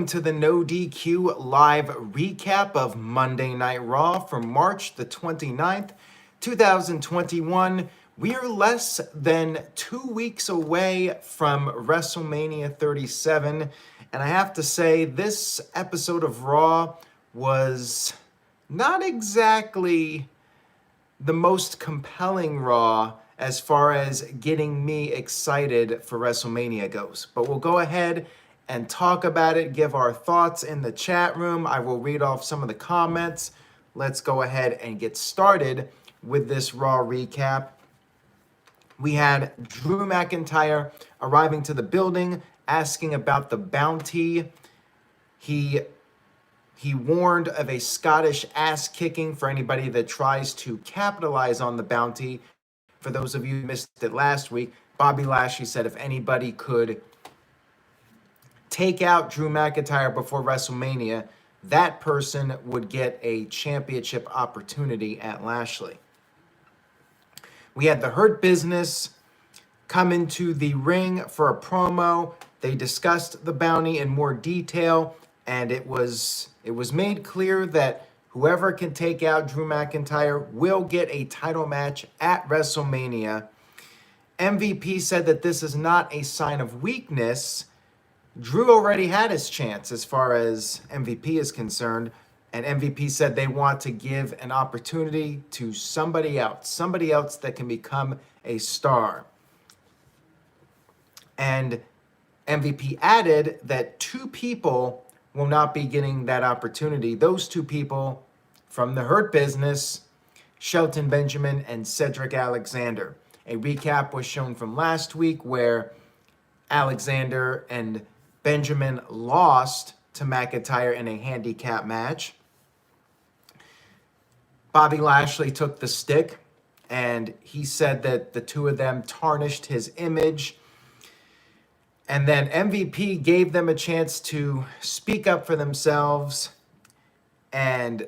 to the No DQ live recap of Monday Night Raw for March the 29th, 2021. We are less than 2 weeks away from WrestleMania 37, and I have to say this episode of Raw was not exactly the most compelling Raw as far as getting me excited for WrestleMania goes. But we'll go ahead and talk about it, give our thoughts in the chat room. I will read off some of the comments. Let's go ahead and get started with this Raw recap. We had Drew McIntyre arriving to the building, asking about the bounty. He warned of a Scottish ass kicking for anybody that tries to capitalize on the bounty. For those of you who missed it last week, Bobby Lashley said if anybody could take out Drew McIntyre before WrestleMania, that person would get a championship opportunity at Lashley. We had the Hurt Business come into the ring for a promo. They discussed the bounty in more detail, and it was made clear that whoever can take out Drew McIntyre will get a title match at WrestleMania. MVP said that this is not a sign of weakness. Drew already had his chance as far as MVP is concerned, and MVP said they want to give an opportunity to somebody else that can become a star. And MVP added that 2 people will not be getting that opportunity. Those 2 people from the Hurt Business, Shelton Benjamin and Cedric Alexander. A recap was shown from last week where Alexander and Benjamin lost to McIntyre in a handicap match. Bobby Lashley took the stick, and he said that the 2 of them tarnished his image. And then MVP gave them a chance to speak up for themselves. And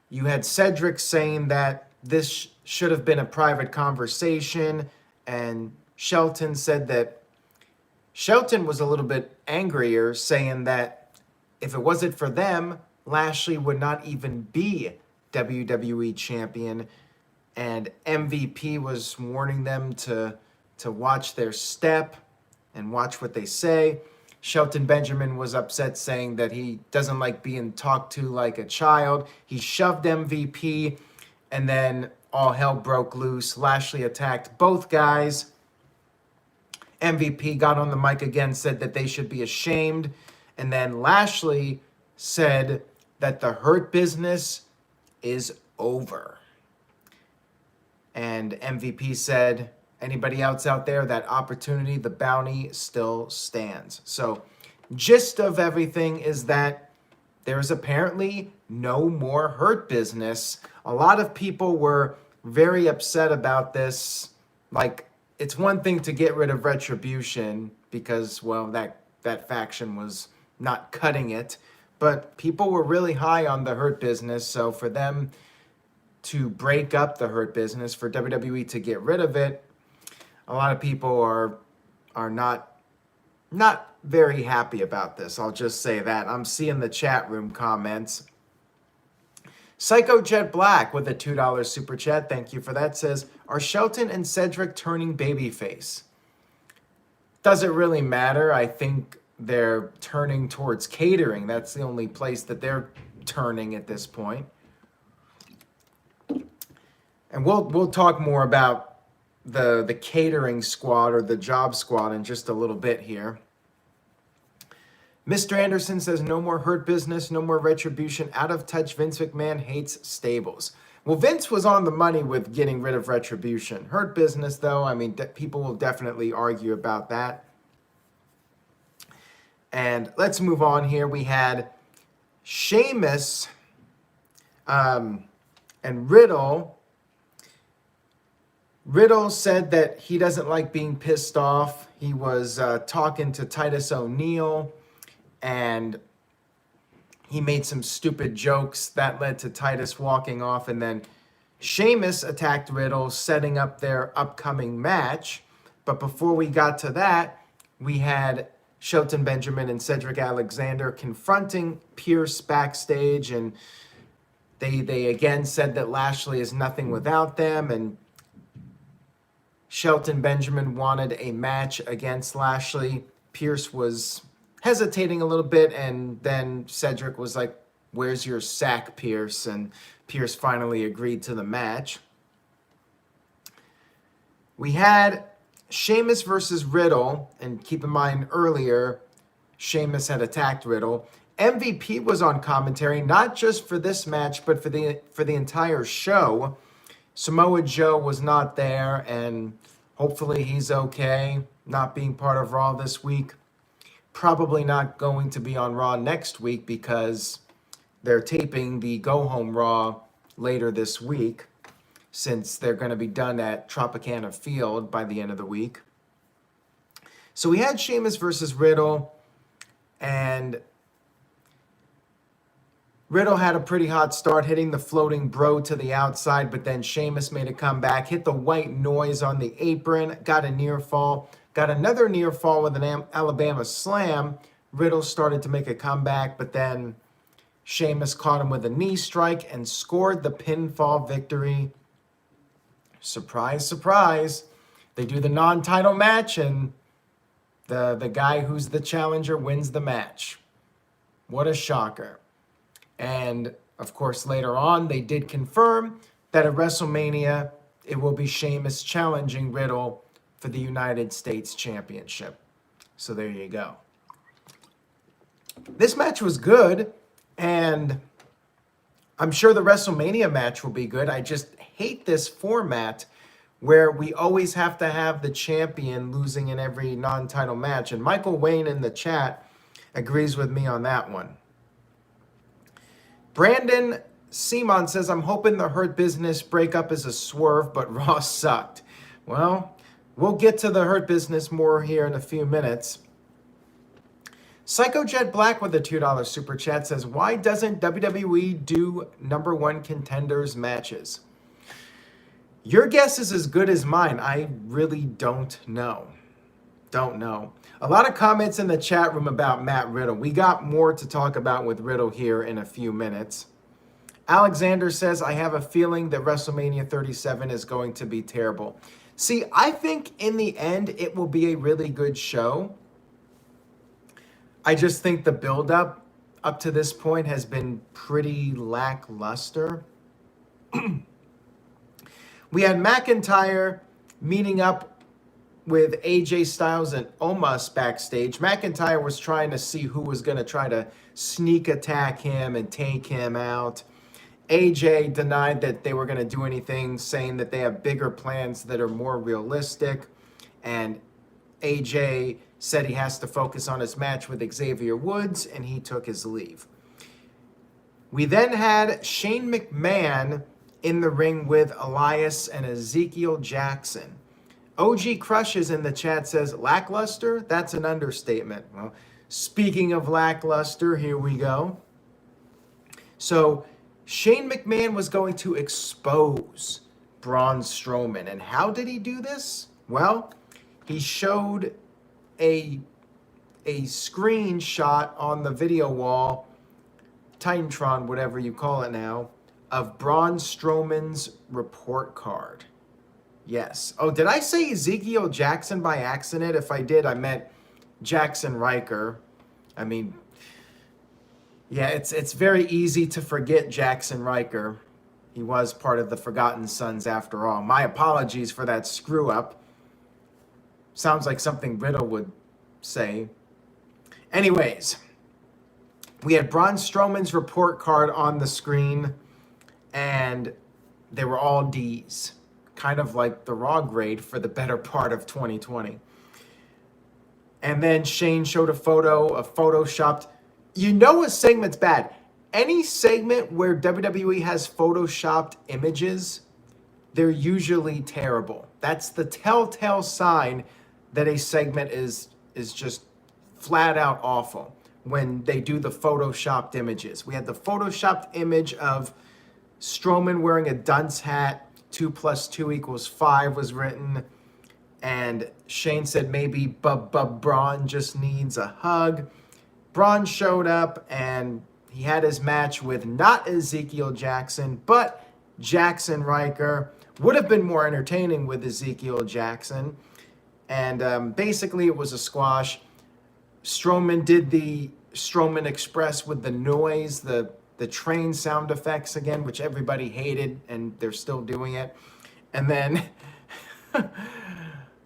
you had Cedric saying that this should have been a private conversation. And Shelton said that Shelton was a little bit angrier, saying that if it wasn't for them, Lashley would not even be WWE champion. And MVP was warning them to watch their step and watch what they say. Shelton Benjamin was upset, saying that he doesn't like being talked to like a child. He shoved MVP, and then all hell broke loose. Lashley attacked both guys. MVP got on the mic again, said that they should be ashamed. And then Lashley said that the Hurt Business is over. And MVP said, anybody else out there, that opportunity, the bounty still stands. So gist of everything is that there's apparently no more Hurt Business. A lot of people were very upset about this. Like, it's one thing to get rid of Retribution because, well, that faction was not cutting it. But people were really high on the Hurt Business. So for them to break up the Hurt Business, for WWE to get rid of it, a lot of people are not very happy about this. I'll just say that. I'm seeing the chat room comments. Psycho Jet Black with a $2 super chat. Thank you for that. Says, are Shelton and Cedric turning babyface? Does it really matter? I think they're turning towards catering. That's the only place that they're turning at this point. And we'll talk more about the catering squad or the job squad in just a little bit here. Mr. Anderson says, no more Hurt Business, no more Retribution. Out of touch, Vince McMahon hates stables. Well, Vince was on the money with getting rid of Retribution. Hurt Business, though, I mean, people will definitely argue about that. And let's move on here. We had Sheamus and Riddle. Riddle said that he doesn't like being pissed off. He was talking to Titus O'Neil, and he made some stupid jokes that led to Titus walking off, and then Sheamus attacked Riddle, setting up their upcoming match. But before we got to that, we had Shelton Benjamin and Cedric Alexander confronting Pierce backstage, and they again said that Lashley is nothing without them, and Shelton Benjamin wanted a match against Lashley. Pierce was hesitating a little bit, and then Cedric was like, "Where's your sack, Pierce?" And Pierce finally agreed to the match. We had Sheamus versus Riddle, and keep in mind earlier, Sheamus had attacked Riddle. MVP was on commentary, not just for this match, but for the entire show. Samoa Joe was not there, and hopefully he's okay, not being part of Raw this week. Probably not going to be on Raw next week because they're taping the Go Home Raw later this week, since they're going to be done at Tropicana Field by the end of the week. So we had Sheamus versus Riddle, and Riddle had a pretty hot start, hitting the floating bro to the outside, but then Sheamus made a comeback, hit the white noise on the apron, got a near fall, got another near fall with an Alabama slam. Riddle started to make a comeback, but then Sheamus caught him with a knee strike and scored the pinfall victory. Surprise, surprise. They do the non-title match, and the guy who's the challenger wins the match. What a shocker. And, of course, later on, they did confirm that at WrestleMania, it will be Sheamus challenging Riddle for the United States Championship. So there you go. This match was good, and I'm sure the WrestleMania match will be good. I just hate this format where we always have to have the champion losing in every non-title match. And Michael Wayne in the chat agrees with me on that one. Brandon Simon says, I'm hoping the Hurt Business breakup is a swerve, but Raw sucked. Well, we'll get to the Hurt Business more here in a few minutes. Psycho Jet Black with a $2 super chat says, why doesn't WWE do number one contenders matches? Your guess is as good as mine. I really don't know. Don't know. A lot of comments in the chat room about Matt Riddle. We got more to talk about with Riddle here in a few minutes. Alexander says, I have a feeling that WrestleMania 37 is going to be terrible. See, I think in the end, it will be a really good show. I just think the build-up up to this point has been pretty lackluster. We had McIntyre meeting up with AJ Styles and Omos backstage. McIntyre was trying to see who was going to try to sneak attack him and take him out. AJ denied that they were going to do anything, saying that they have bigger plans that are more realistic. And AJ said he has to focus on his match with Xavier Woods, and he took his leave. We then had Shane McMahon in the ring with Elias and Ezekiel Jackson. OG Crushes in the chat says, lackluster? That's an understatement. Well, speaking of lackluster, here we go. So Shane McMahon was going to expose Braun Strowman. And how did he do this? Well, he showed a screenshot on the video wall, Titantron, whatever you call it now, of Braun Strowman's report card. Yes. Oh, did I say Ezekiel Jackson by accident? If I did, I meant Jackson Riker. I mean, yeah, it's very easy to forget Jackson Riker. He was part of the Forgotten Sons after all. My apologies for that screw up. Sounds like something Riddle would say. Anyways, we had Braun Strowman's report card on the screen, and they were all D's. Kind of like the Raw grade for the better part of 2020. And then Shane showed a photoshopped. You know a segment's bad. Any segment where WWE has photoshopped images, they're usually terrible. That's the telltale sign that a segment is just flat out awful when they do the photoshopped images. We had the photoshopped image of Strowman wearing a dunce hat. 2 + 2 = 5 was written. And Shane said maybe Braun just needs a hug. Braun showed up and he had his match with not Ezekiel Jackson, but Jackson Riker. Would have been more entertaining with Ezekiel Jackson. And basically it was a squash. Strowman did the Strowman Express with the noise, the train sound effects again, which everybody hated, and they're still doing it. And then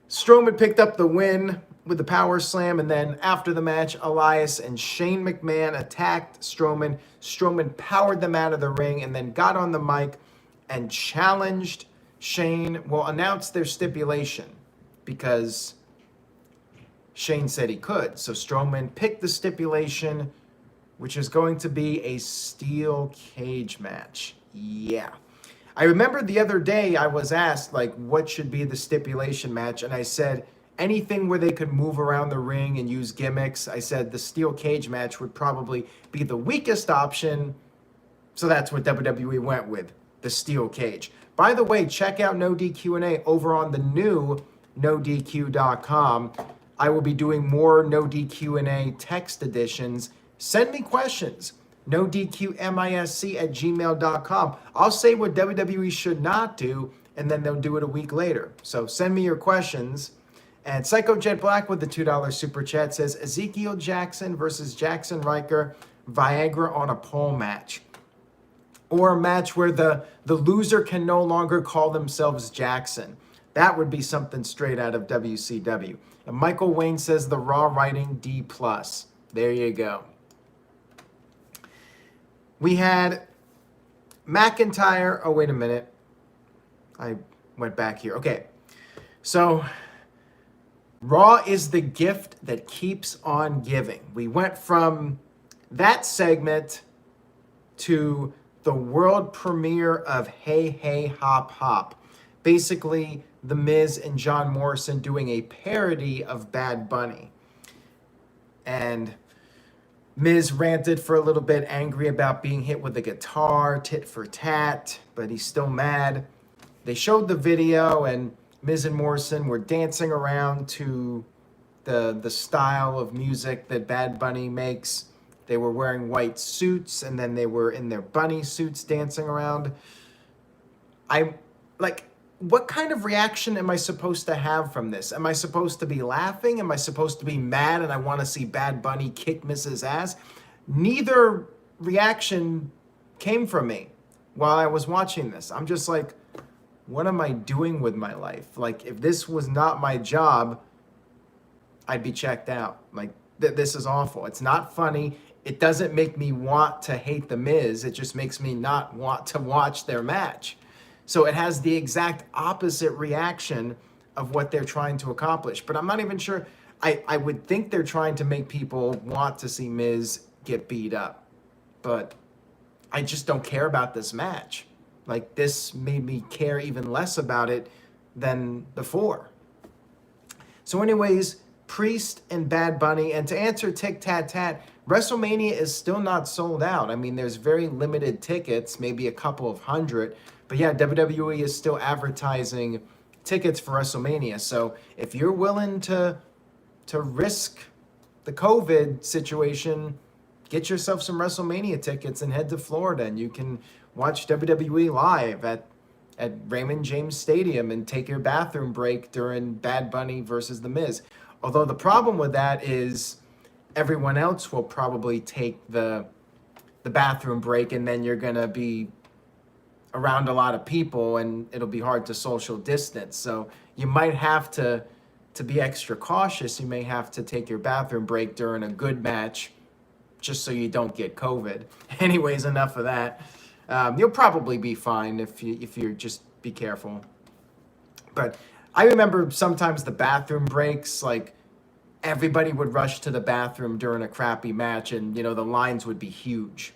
Strowman picked up the win with the power slam, and then after the match, Elias and Shane McMahon attacked Strowman. Strowman powered them out of the ring and then got on the mic and challenged Shane, announced their stipulation because Shane said he could. So Strowman picked the stipulation, which is going to be a steel cage match. Yeah. I remember the other day I was asked, what should be the stipulation match? And I said, anything where they could move around the ring and use gimmicks. I said the steel cage match would probably be the weakest option. So that's what WWE went with, the steel cage. By the way, check out No DQ&A over on the new NoDQ.com. I will be doing more No DQ&A text editions. Send me questions. NoDQMISC@gmail.com. I'll say what WWE should not do, and then they'll do it a week later. So send me your questions. And Psycho Jet Black with the $2 super chat says, Ezekiel Jackson versus Jackson Riker, Viagra on a pole match. Or a match where the loser can no longer call themselves Jackson. That would be something straight out of WCW. And Michael Wayne says the Raw writing D+. There you go. We had McIntyre. Oh, wait a minute. I went back here. Okay. So Raw is the gift that keeps on giving. We went from that segment to the world premiere of Hey Hey Hop Hop. Basically, The Miz and John Morrison doing a parody of Bad Bunny. And Miz ranted for a little bit, angry about being hit with a guitar, tit for tat, but he's still mad. They showed the video, and Miz and Morrison were dancing around to the style of music that Bad Bunny makes. They were wearing white suits, and then they were in their bunny suits dancing around. What kind of reaction am I supposed to have from this? Am I supposed to be laughing? Am I supposed to be mad and I want to see Bad Bunny kick Miz's ass? Neither reaction came from me while I was watching this. I'm just like, what am I doing with my life? If this was not my job, I'd be checked out. This is awful. It's not funny. It doesn't make me want to hate The Miz. It just makes me not want to watch their match. So it has the exact opposite reaction of what they're trying to accomplish. But I'm not even sure. I would think they're trying to make people want to see Miz get beat up. But I just don't care about this match. This made me care even less about it than before. So anyways, Priest and Bad Bunny. And to answer Tic Tat Tat, WrestleMania is still not sold out. I mean, there's very limited tickets, maybe a couple of hundred. But yeah, WWE is still advertising tickets for WrestleMania. So if you're willing to risk the COVID situation, get yourself some WrestleMania tickets and head to Florida, and you can watch WWE live at Raymond James Stadium and take your bathroom break during Bad Bunny versus The Miz. Although the problem with that is everyone else will probably take the bathroom break, and then you're going to be around a lot of people and it'll be hard to social distance. So you might have to be extra cautious. You may have to take your bathroom break during a good match just so you don't get COVID. Anyways, enough of that. You'll probably be fine if you just be careful. But I remember sometimes the bathroom breaks, everybody would rush to the bathroom during a crappy match, and the lines would be huge.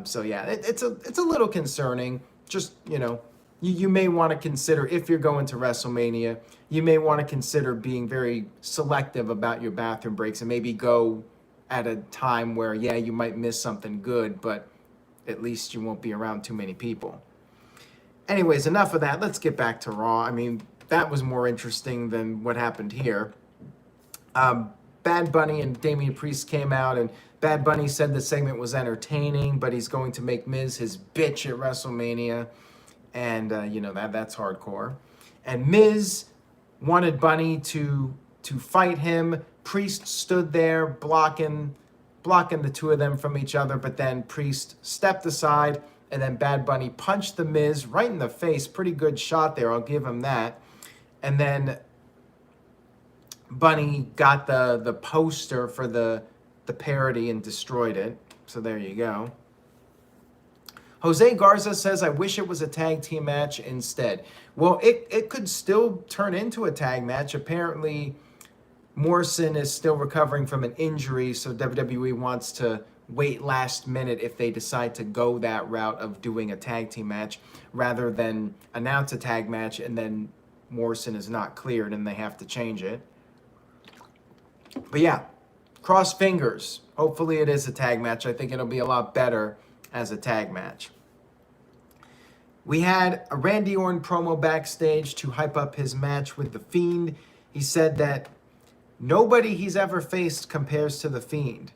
So yeah, it's a little concerning. Just you may want to consider, if you're going to WrestleMania, you may want to consider being very selective about your bathroom breaks and maybe go at a time where you might miss something good, but at least you won't be around too many people. Anyways, enough of that. Let's get back to Raw. I mean, that was more interesting than what happened here. Bad Bunny and Damian Priest came out, and Bad Bunny said the segment was entertaining, but he's going to make Miz his bitch at WrestleMania, and that's hardcore. And Miz wanted Bunny to fight him. Priest stood there blocking the two of them from each other, but then Priest stepped aside, and then Bad Bunny punched the Miz right in the face. Pretty good shot there, I'll give him that. And then Bunny got the poster for the parody and destroyed it. So there you go. Jose Garza says, I wish it was a tag team match instead. Well, it could still turn into a tag match. Apparently, Morrison is still recovering from an injury, so WWE wants to wait last minute if they decide to go that route of doing a tag team match rather than announce a tag match and then Morrison is not cleared and they have to change it. But yeah, cross fingers. Hopefully it is a tag match. I think it'll be a lot better as a tag match. We had a Randy Orton promo backstage to hype up his match with The Fiend. He said that nobody he's ever faced compares to The Fiend.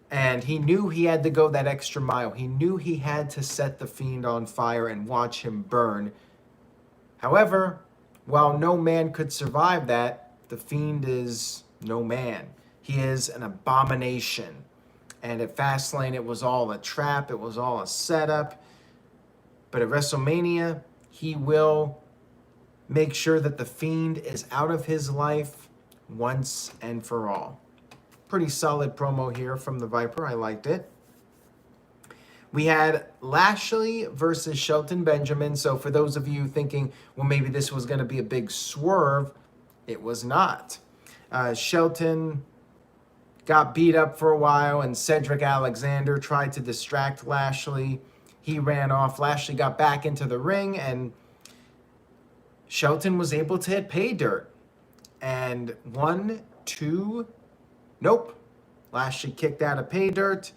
And he knew he had to go that extra mile. He knew he had to set The Fiend on fire and watch him burn. However, while no man could survive that, The Fiend is no man. He is an abomination. And at Fastlane, it was all a trap. It was all a setup. But at WrestleMania, he will make sure that The Fiend is out of his life once and for all. Pretty solid promo here from the Viper. I liked it. We had Lashley versus Shelton Benjamin. So for those of you thinking, well, maybe this was going to be a big swerve, it was not. Shelton got beat up for a while, and Cedric Alexander tried to distract Lashley. He ran off. Lashley got back into the ring, and Shelton was able to hit pay dirt. And 1, 2, nope. Lashley kicked out of pay dirt.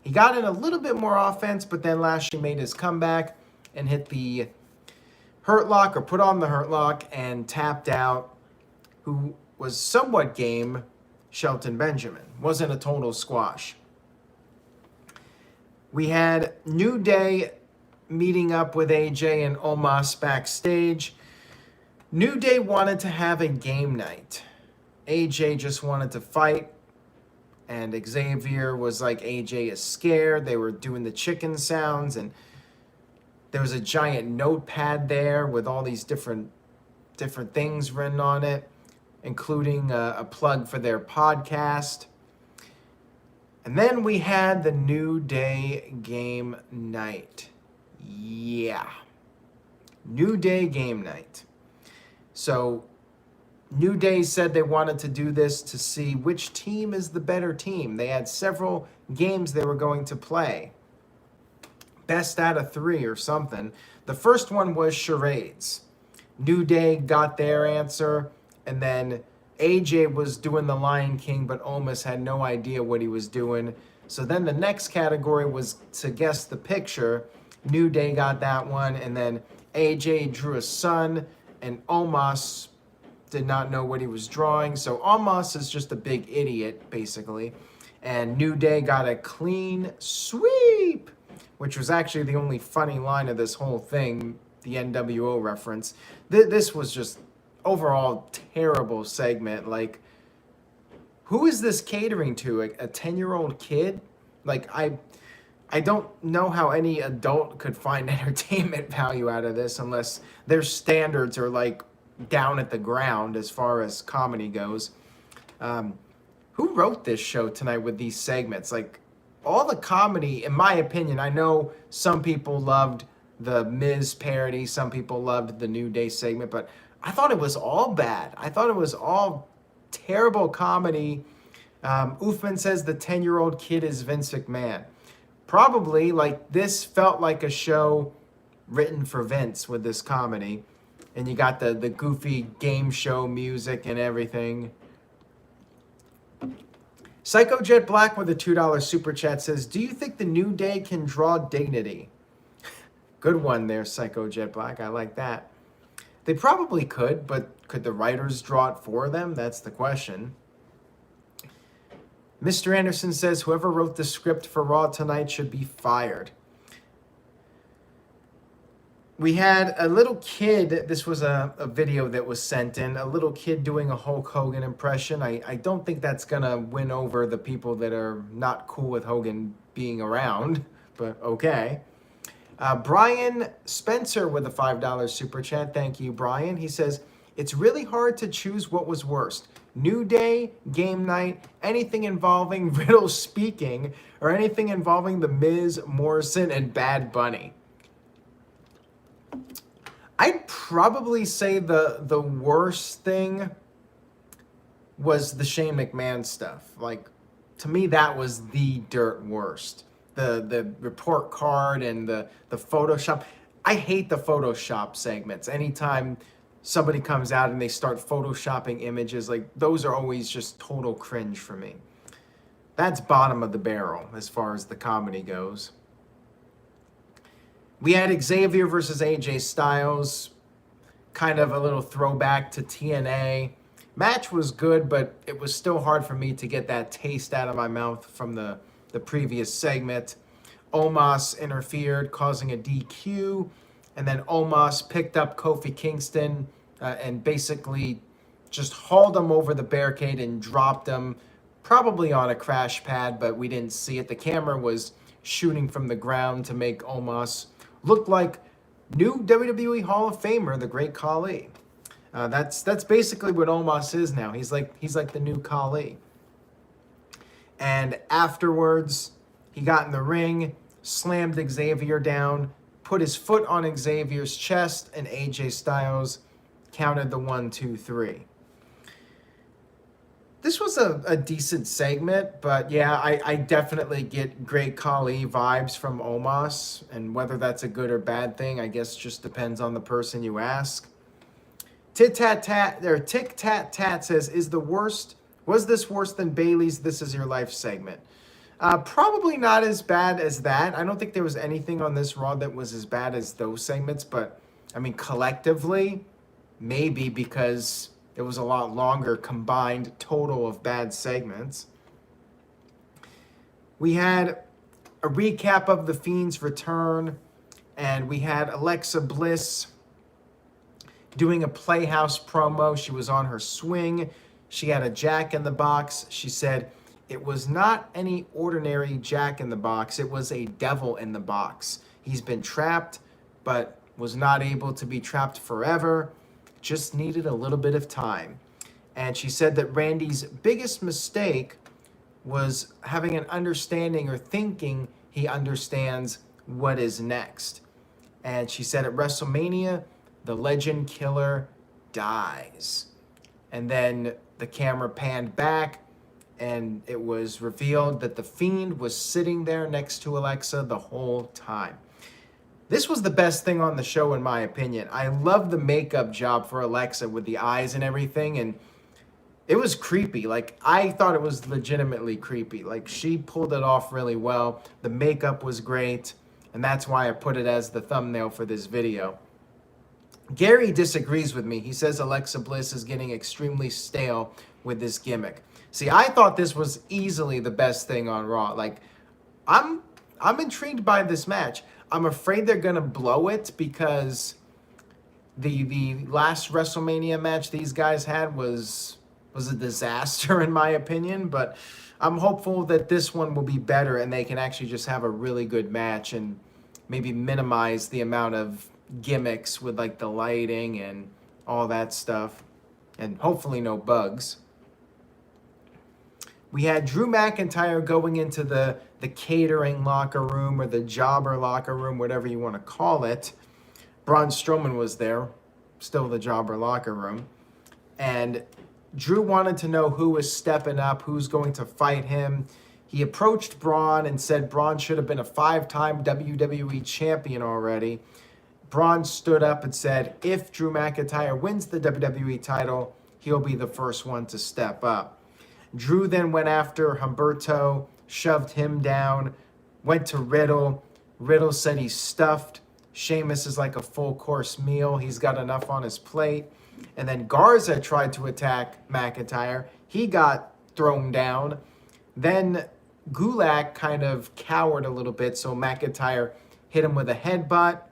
He got in a little bit more offense, but then Lashley made his comeback and hit the Hurt Lock, or put on the Hurt Lock, and tapped out who was somewhat game, Shelton Benjamin. Wasn't a total squash. We had New Day meeting up with AJ and Omos backstage. New Day wanted to have a game night. AJ just wanted to fight. And Xavier was like, AJ is scared. They were doing the chicken sounds. And there was a giant notepad there with all these different things written on it, including a plug for their podcast. And then we had the New Day game night. Yeah. New Day game night. So New Day said they wanted to do this to see which team is the better team. They had several games they were going to play. Best out of 3 or something. The first one was charades. New Day got their answer, and then AJ was doing the Lion King, but Omos had no idea what he was doing. So then the next category was to guess the picture. New Day got that one, and then AJ drew a sun, and Omos did not know what he was drawing. So Omos is just a big idiot, basically. And New Day got a clean sweep, which was actually the only funny line of this whole thing, the NWO reference. This was just overall terrible segment. Like, who is this catering to? A 10-year-old kid? Like, I don't know how any adult could find entertainment value out of this unless their standards are like down at the ground as far as comedy goes. Who wrote this show tonight with these segments? Like, all the comedy, in my opinion, I know some people loved the Miz parody, some people loved the New Day segment, but I thought it was all bad. I thought it was all terrible comedy. Uthman says the 10-year-old kid is Vince McMahon. Probably, like, this felt like a show written for Vince with this comedy. And you got the goofy game show music and everything. Psycho Jet Black with a $2 super chat says, do you think the New Day can draw dignity? Good one there, Psycho Jet Black. I like that. They probably could, but could the writers draw it for them? That's the question. Mr. Anderson says whoever wrote the script for Raw tonight should be fired. We had a little kid, this was a video that was sent in, a little kid doing a Hulk Hogan impression. I don't think that's going to win over the people that are not cool with Hogan being around, but okay. Brian Spencer with a $5 super chat. Thank you, Brian. He says, it's really hard to choose what was worst. New Day, Game Night, anything involving Riddle speaking, or anything involving the Miz, Morrison, and Bad Bunny. I'd probably say the worst thing was the Shane McMahon stuff. Like, to me, that was the dirt worst. The report card and the Photoshop. I hate the Photoshop segments. Anytime somebody comes out and they start Photoshopping images, like, those are always just total cringe for me. That's bottom of the barrel as far as the comedy goes. We had Xavier versus AJ Styles, kind of a little throwback to TNA. Match was good, but it was still hard for me to get that taste out of my mouth from the previous segment. Omos interfered, causing a DQ, and then Omos picked up Kofi Kingston and basically just hauled him over the barricade and dropped him, probably on a crash pad, but we didn't see it. The camera was shooting from the ground to make Omos look like new WWE Hall of Famer, the Great Khali. That's basically what Omos is now. He's like the new Khali. And afterwards, he got in the ring, slammed Xavier down, put his foot on Xavier's chest, and AJ Styles counted the 1, 2, 3. This was a decent segment, but yeah, I definitely get Great Khali vibes from Omos, and whether that's a good or bad thing, I guess just depends on the person you ask. Tit Tat Tat, or Tick Tat Tat says, was this worse than Bayley's This Is Your Life segment? Probably not as bad as that. I don't think there was anything on this Raw that was as bad as those segments, but I mean, collectively, maybe, because it was a lot longer combined total of bad segments. We had a recap of The Fiend's return, and we had Alexa Bliss doing a Playhouse promo. She was on her swing. She had a Jack in the Box. She said it was not any ordinary Jack in the Box. It was a devil in the box. He's been trapped, but was not able to be trapped forever. Just needed a little bit of time. And she said that Randy's biggest mistake was having an understanding or thinking he understands what is next. And she said at WrestleMania, the legend killer dies. And then the camera panned back, and it was revealed that the Fiend was sitting there next to Alexa the whole time. This was the best thing on the show, in my opinion. I love the makeup job for Alexa with the eyes and everything, and it was creepy. Like, I thought it was legitimately creepy. Like, she pulled it off really well. The makeup was great, and that's why I put it as the thumbnail for this video. Gary disagrees with me. He says Alexa Bliss is getting extremely stale with this gimmick. See, I thought this was easily the best thing on Raw. Like, I'm intrigued by this match. I'm afraid they're gonna blow it because the last WrestleMania match these guys had was a disaster in my opinion, but I'm hopeful that this one will be better and they can actually just have a really good match and maybe minimize the amount of gimmicks with like the lighting and all that stuff, and hopefully no bugs. We had Drew McIntyre going into the catering locker room or the jobber locker room, whatever you want to call it. Braun Strowman was there, still the jobber locker room. And Drew wanted to know who was stepping up, who's going to fight him. He approached Braun and said Braun should have been a 5-time WWE champion already. Braun stood up and said if Drew McIntyre wins the WWE title, he'll be the first one to step up. Drew then went after Humberto, shoved him down, went to Riddle. Riddle said he's stuffed, Sheamus is like a full course meal. He's got enough on his plate. And then Garza tried to attack McIntyre. He got thrown down. Then Gulak kind of cowered a little bit, so McIntyre hit him with a headbutt.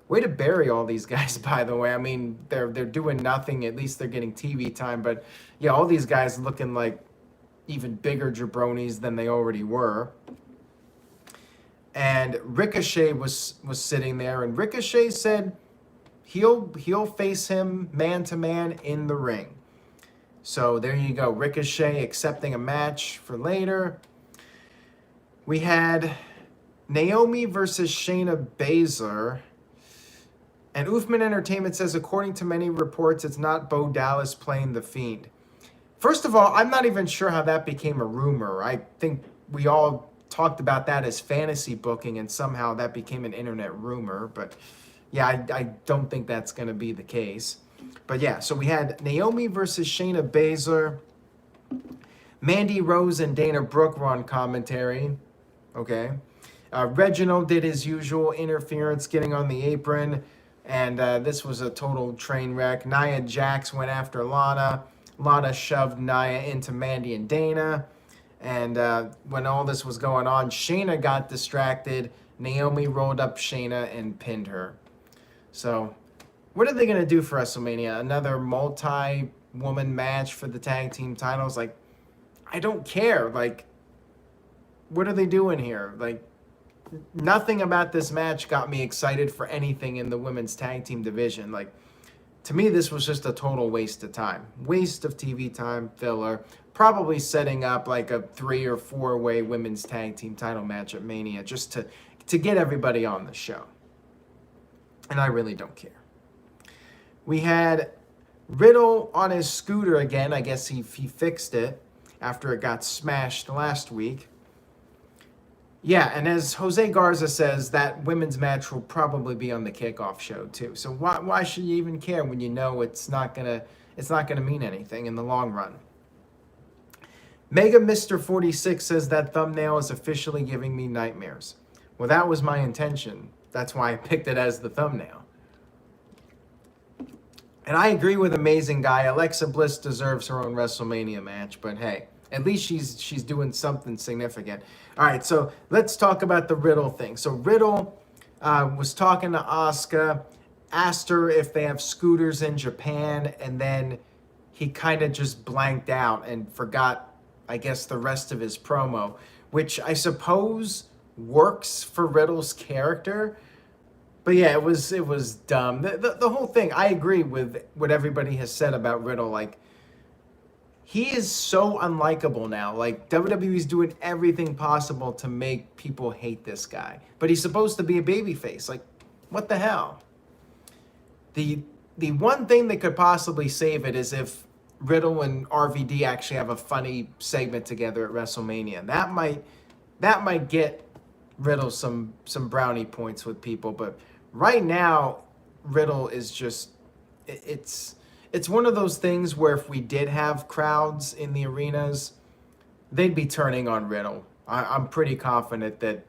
Way to bury all these guys, by the way. I mean, they're doing nothing. At least they're getting TV time. But yeah, all these guys looking like even bigger jabronis than they already were. And Ricochet was sitting there, and Ricochet said he'll face him man to man in the ring. So there you go, Ricochet accepting a match for later. We had Naomi versus Shayna Baszler. And Uthman Entertainment says, according to many reports, it's not Bo Dallas playing the Fiend. First of all, I'm not even sure how that became a rumor. I think we all talked about that as fantasy booking, and somehow that became an internet rumor. But yeah, I don't think that's going to be the case. But yeah, so we had Naomi versus Shayna Baszler. Mandy Rose and Dana Brooke were on commentary. Okay. Reginald did his usual interference, getting on the apron. And this was a total train wreck. Nia Jax went after Lana. Lana shoved Nia into Mandy and Dana. And when all this was going on, Shayna got distracted. Naomi rolled up Shayna and pinned her. So what are they going to do for WrestleMania? Another multi-woman match for the tag team titles? Like, I don't care. Like, what are they doing here? Like, nothing about this match got me excited for anything in the women's tag team division. Like, to me, this was just a total waste of time. Waste of TV time, filler. Probably setting up like a 3 or 4 way women's tag team title match at Mania just to get everybody on the show. And I really don't care. We had Riddle on his scooter again. I guess he fixed it after it got smashed last week. Yeah, and as Jose Garza says, that women's match will probably be on the kickoff show too. So why should you even care when you know it's not gonna mean anything in the long run? Mega Mr. 46 says that thumbnail is officially giving me nightmares. Well, that was my intention. That's why I picked it as the thumbnail. And I agree with Amazing Guy. Alexa Bliss deserves her own WrestleMania match, but hey, at least she's doing something significant. All right, so let's talk about the Riddle thing. So Riddle was talking to Asuka, asked her if they have scooters in Japan, and then he kind of just blanked out and forgot, I guess, the rest of his promo, which I suppose works for Riddle's character. But yeah, it was dumb. The whole thing, I agree with what everybody has said about Riddle. Like, he is so unlikable now. Like, WWE's doing everything possible to make people hate this guy. But he's supposed to be a babyface. Like, what the hell? The one thing that could possibly save it is if Riddle and RVD actually have a funny segment together at WrestleMania. That might get Riddle some brownie points with people. But right now, Riddle is just, it's one of those things where if we did have crowds in the arenas, they'd be turning on Riddle. I'm pretty confident that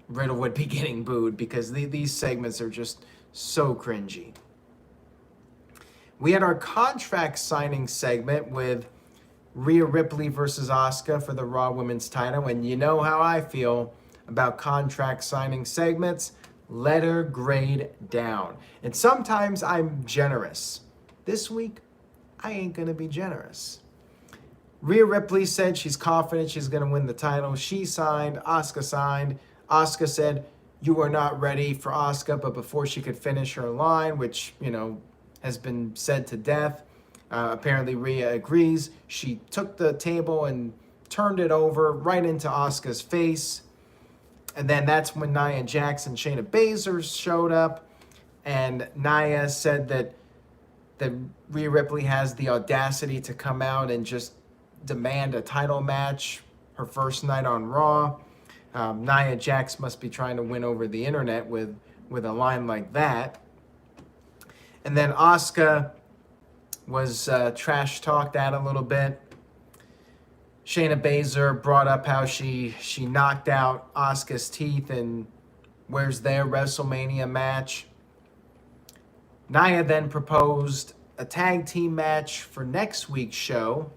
Riddle would be getting booed because these segments are just so cringy. We had our contract signing segment with Rhea Ripley versus Asuka for the Raw Women's title. And you know how I feel about contract signing segments. Letter grade down. And sometimes I'm generous. This week, I ain't going to be generous. Rhea Ripley said she's confident she's going to win the title. She signed. Asuka signed. Asuka said, "You are not ready for Asuka," but before she could finish her line, which, has been said to death, apparently Rhea agrees. She took the table and turned it over right into Asuka's face. And then that's when Nia Jax and Shayna Baszler showed up. And Nia said that Rhea Ripley has the audacity to come out and just demand a title match her first night on Raw. Nia Jax must be trying to win over the internet with a line like that. And then Asuka was trash-talked at a little bit. Shayna Baszler brought up how she knocked out Asuka's teeth and Where's their WrestleMania match? Nia then proposed a tag team match for next week's show,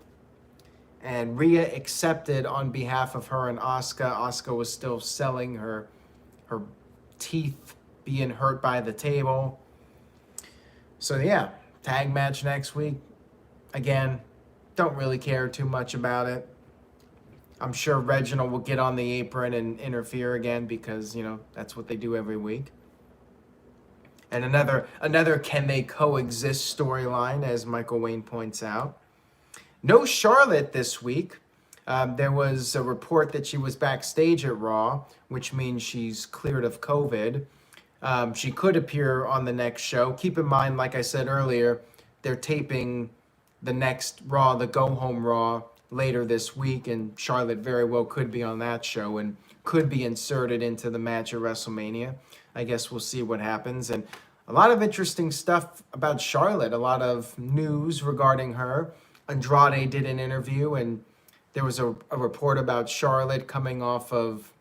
and Rhea accepted on behalf of her and Asuka. Asuka was still selling her teeth being hurt by the table. So yeah, tag match next week. Again, don't really care too much about it. I'm sure Reginald will get on the apron and interfere again because, that's what they do every week. And another can they coexist storyline, as Michael Wayne points out. No Charlotte this week. There was a report that she was backstage at Raw, which means she's cleared of COVID. She could appear on the next show. Keep in mind, like I said earlier, they're taping the next Raw, the Go Home Raw, later this week, and Charlotte very well could be on that show and could be inserted into the match at WrestleMania. I guess we'll see what happens. And a lot of interesting stuff about Charlotte, a lot of news regarding her. Andrade did an interview, and there was a report about Charlotte coming off of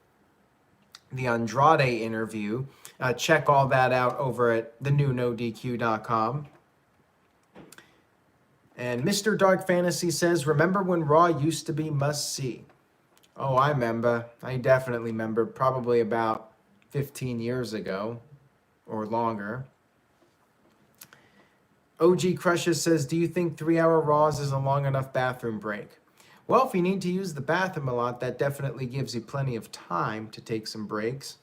the Andrade interview. Check all that out over at thenewNoDQ.com. And Mr. Dark Fantasy says, remember when Raw used to be must-see? Oh, I remember. I definitely remember. Probably about 15 years ago or longer. OG Crushes says, do you think 3-hour Raws is a long enough bathroom break? Well, if you need to use the bathroom a lot, that definitely gives you plenty of time to take some breaks.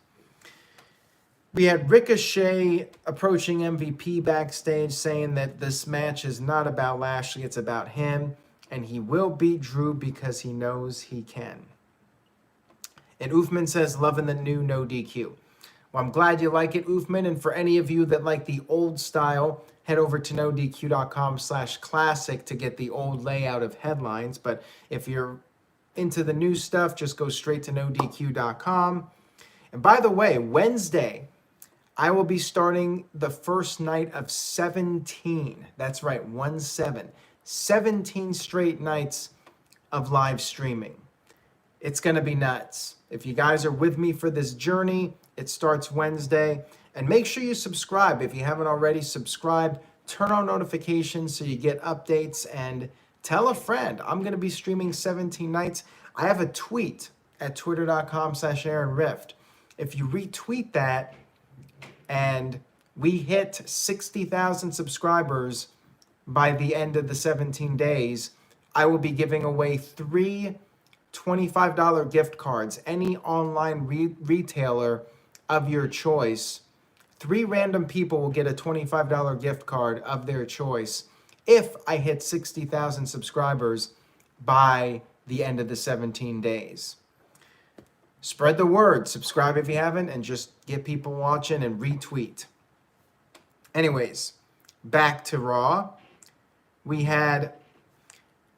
We had Ricochet approaching MVP backstage saying that this match is not about Lashley, it's about him, and he will beat Drew because he knows he can. And Oofman says, loving the new No DQ. Well, I'm glad you like it, Oofman, and for any of you that like the old style, head over to nodq.com/classic to get the old layout of headlines. But if you're into the new stuff, just go straight to nodq.com. And by the way, Wednesday, I will be starting the first night of 17. That's right, 17. 17 straight nights of live streaming. It's going to be nuts. If you guys are with me for this journey, it starts Wednesday. And make sure you subscribe. If you haven't already subscribed, turn on notifications so you get updates, and tell a friend. I'm going to be streaming 17 nights. I have a tweet at twitter.com/AaronRift. If you retweet that, and we hit 60,000 subscribers by the end of the 17 days, I will be giving away 3 $25 gift cards, any online retailer of your choice. 3 random people will get a $25 gift card of their choice if I hit 60,000 subscribers by the end of the 17 days. Spread the word. Subscribe if you haven't, and just get people watching and retweet. Anyways, back to Raw. We had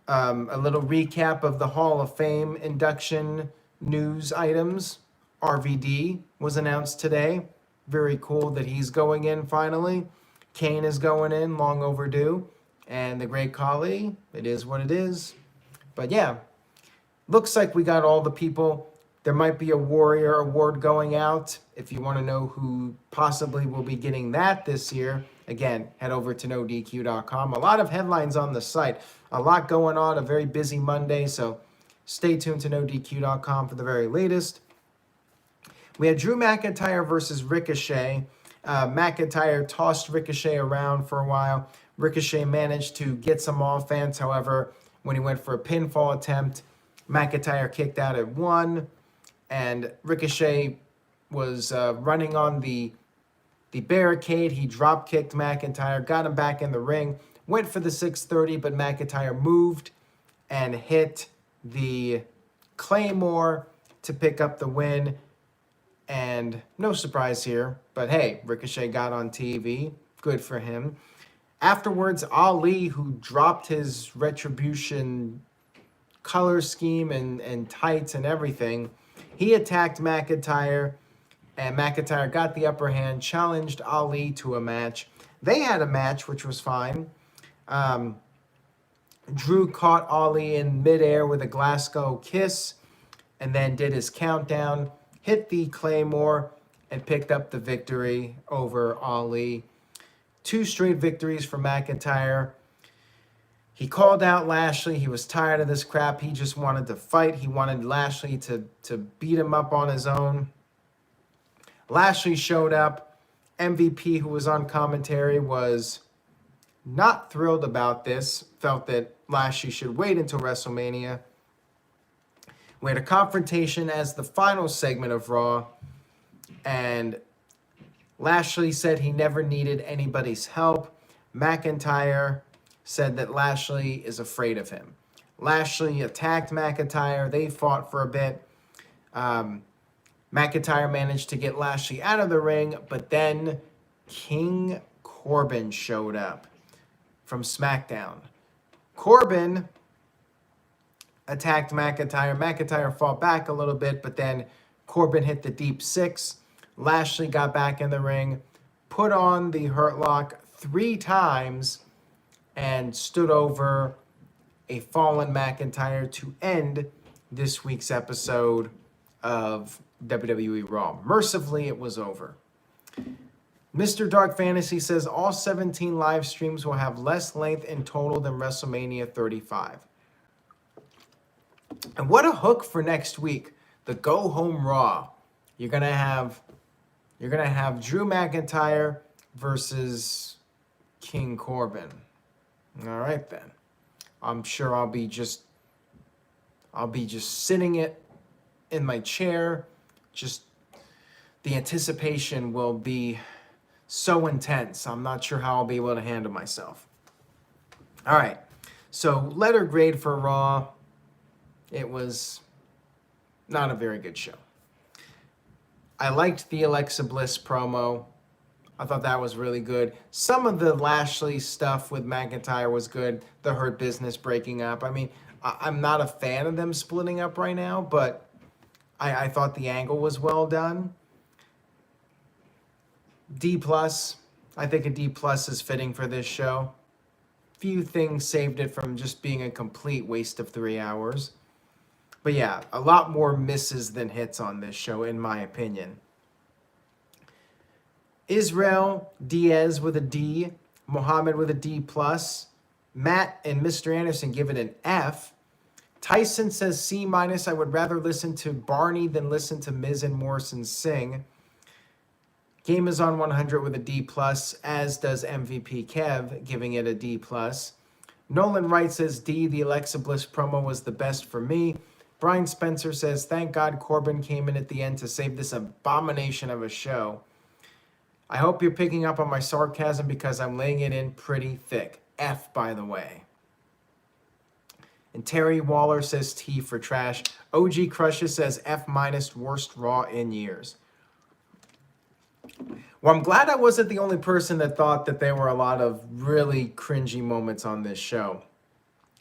a little recap of the Hall of Fame induction news items. RVD was announced today. Very cool that he's going in finally. Kane is going in, long overdue. And the Great Khali, it is what it is. But yeah, looks like we got all the people. There might be a Warrior Award going out. If you want to know who possibly will be getting that this year, again, head over to nodq.com. A lot of headlines on the site. A lot going on, a very busy Monday, so stay tuned to nodq.com for the very latest. We had Drew McIntyre versus Ricochet. McIntyre tossed Ricochet around for a while. Ricochet managed to get some offense. However, when he went for a pinfall attempt, McIntyre kicked out at 1. And Ricochet was running on the barricade. He drop kicked McIntyre, got him back in the ring, went for the 630, but McIntyre moved and hit the Claymore to pick up the win. And no surprise here, but hey, Ricochet got on TV. Good for him. Afterwards, Ali, who dropped his Retribution color scheme and tights and everything, he attacked McIntyre, and McIntyre got the upper hand, challenged Ali to a match. They had a match, which was fine. Drew caught Ali in midair with a Glasgow kiss, and then did his countdown, hit the Claymore, and picked up the victory over Ali. 2 straight victories for McIntyre. He called out Lashley. He was tired of this crap. He just wanted to fight. He wanted Lashley to beat him up on his own. Lashley showed up. MVP, who was on commentary, was not thrilled about this. Felt that Lashley should wait until WrestleMania. We had a confrontation as the final segment of Raw. And Lashley said he never needed anybody's help. McIntyre said that Lashley is afraid of him. Lashley attacked McIntyre. They fought for a bit. McIntyre managed to get Lashley out of the ring, but then King Corbin showed up from SmackDown. Corbin attacked McIntyre. McIntyre fought back a little bit, but then Corbin hit the deep 6. Lashley got back in the ring, put on the Hurt Lock 3 times, and stood over a fallen McIntyre to end this week's episode of WWE RAW. Mercifully, it was over. Mr. Dark Fantasy says all 17 live streams will have less length in total than WrestleMania 35. And what a hook for next week. The Go Home Raw. You're gonna have Drew McIntyre versus King Corbin. All right then. I'm sure I'll be just sitting it in my chair. Just the anticipation will be so intense. I'm not sure how I'll be able to handle myself. All right. So letter grade for Raw. It was not a very good show. I liked the Alexa Bliss promo. I thought that was really good. Some of the Lashley stuff with McIntyre was good. The Hurt Business breaking up. I mean, I'm not a fan of them splitting up right now, but I thought the angle was well done. D+. I think a D+ is fitting for this show. Few things saved it from just being a complete waste of 3 hours. But yeah, a lot more misses than hits on this show, in my opinion. Israel Diaz with a D. Muhammad with a D+. Matt and Mr. Anderson give it an F. Tyson says C-. I would rather listen to Barney than listen to Miz and Morrison sing. Game is on 100 with a D+, as does MVP Kev, giving it a D+. Nolan Wright says D. The Alexa Bliss promo was the best for me. Brian Spencer says, thank God Corbin came in at the end to save this abomination of a show. I hope you're picking up on my sarcasm because I'm laying it in pretty thick. F, by the way. And Terry Waller says T for trash. OG Crushes says F-, worst Raw in years. Well, I'm glad I wasn't the only person that thought that there were a lot of really cringy moments on this show.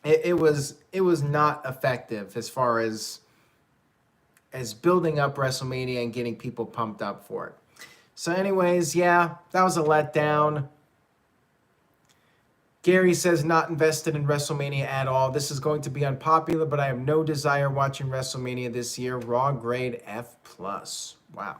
It was not effective as far as building up WrestleMania and getting people pumped up for it. So anyways, yeah, that was a letdown. Gary says not invested in WrestleMania at all. This is going to be unpopular, but I have no desire watching WrestleMania this year. Raw grade F+. Wow.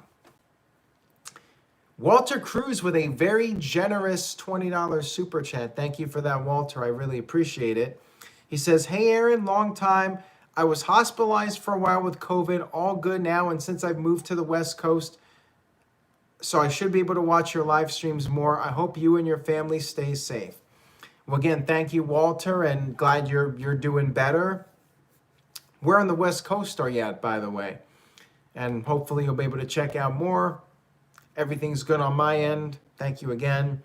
Walter Cruz with a very generous $20 super chat. Thank you for that, Walter. I really appreciate it. He says, hey, Aaron, long time. I was hospitalized for a while with COVID. All good now. And since I've moved to the West Coast, so I should be able to watch your live streams more. I hope you and your family stay safe. Well, again, thank you, Walter, and glad you're doing better. Where on the West Coast are you at, by the way? And hopefully you'll be able to check out more. Everything's good on my end. Thank you again.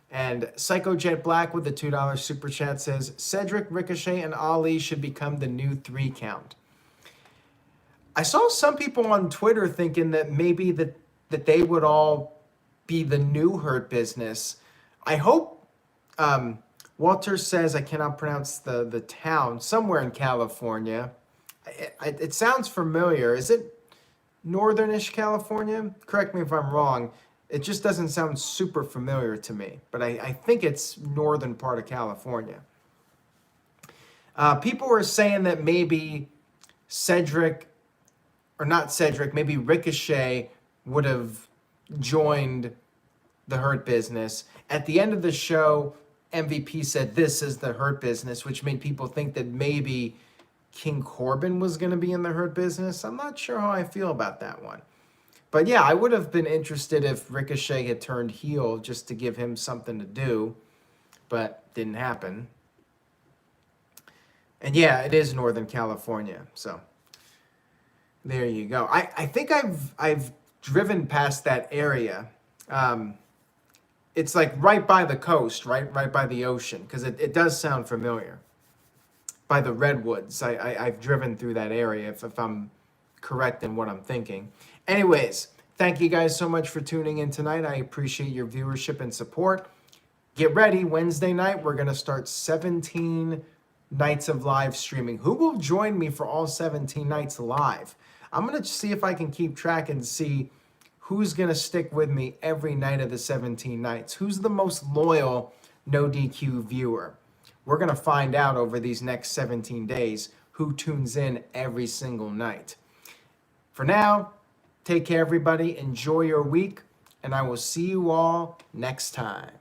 And Psycho Jet Black with the $2 super chat says, Cedric, Ricochet, and Ali should become the new 3 count. I saw some people on Twitter thinking that maybe that they would all be the new Hurt Business. I hope, Walter says, I cannot pronounce the town, somewhere in California. It sounds familiar. Is it northernish California? Correct me if I'm wrong. It just doesn't sound super familiar to me, but I think it's northern part of California. People were saying that maybe maybe Ricochet would have joined the Hurt Business. At the end of the show, MVP said this is the Hurt Business, which made people think that maybe King Corbin was going to be in the Hurt Business. I'm not sure how I feel about that one. But yeah, I would have been interested if Ricochet had turned heel just to give him something to do, but didn't happen. And yeah, it is Northern California, so there you go. I think I've driven past that area. It's like right by the coast, right by the ocean, because it does sound familiar. By the redwoods, I've driven through that area, if I'm correct in what I'm thinking. Anyways, thank you guys so much for tuning in tonight. I appreciate your viewership and support. Get ready, Wednesday night, we're going to start 17 nights of live streaming. Who will join me for all 17 nights live? I'm going to see if I can keep track and see who's going to stick with me every night of the 17 nights. Who's the most loyal No DQ viewer? We're going to find out over these next 17 days who tunes in every single night. For now, take care, everybody. Enjoy your week, and I will see you all next time.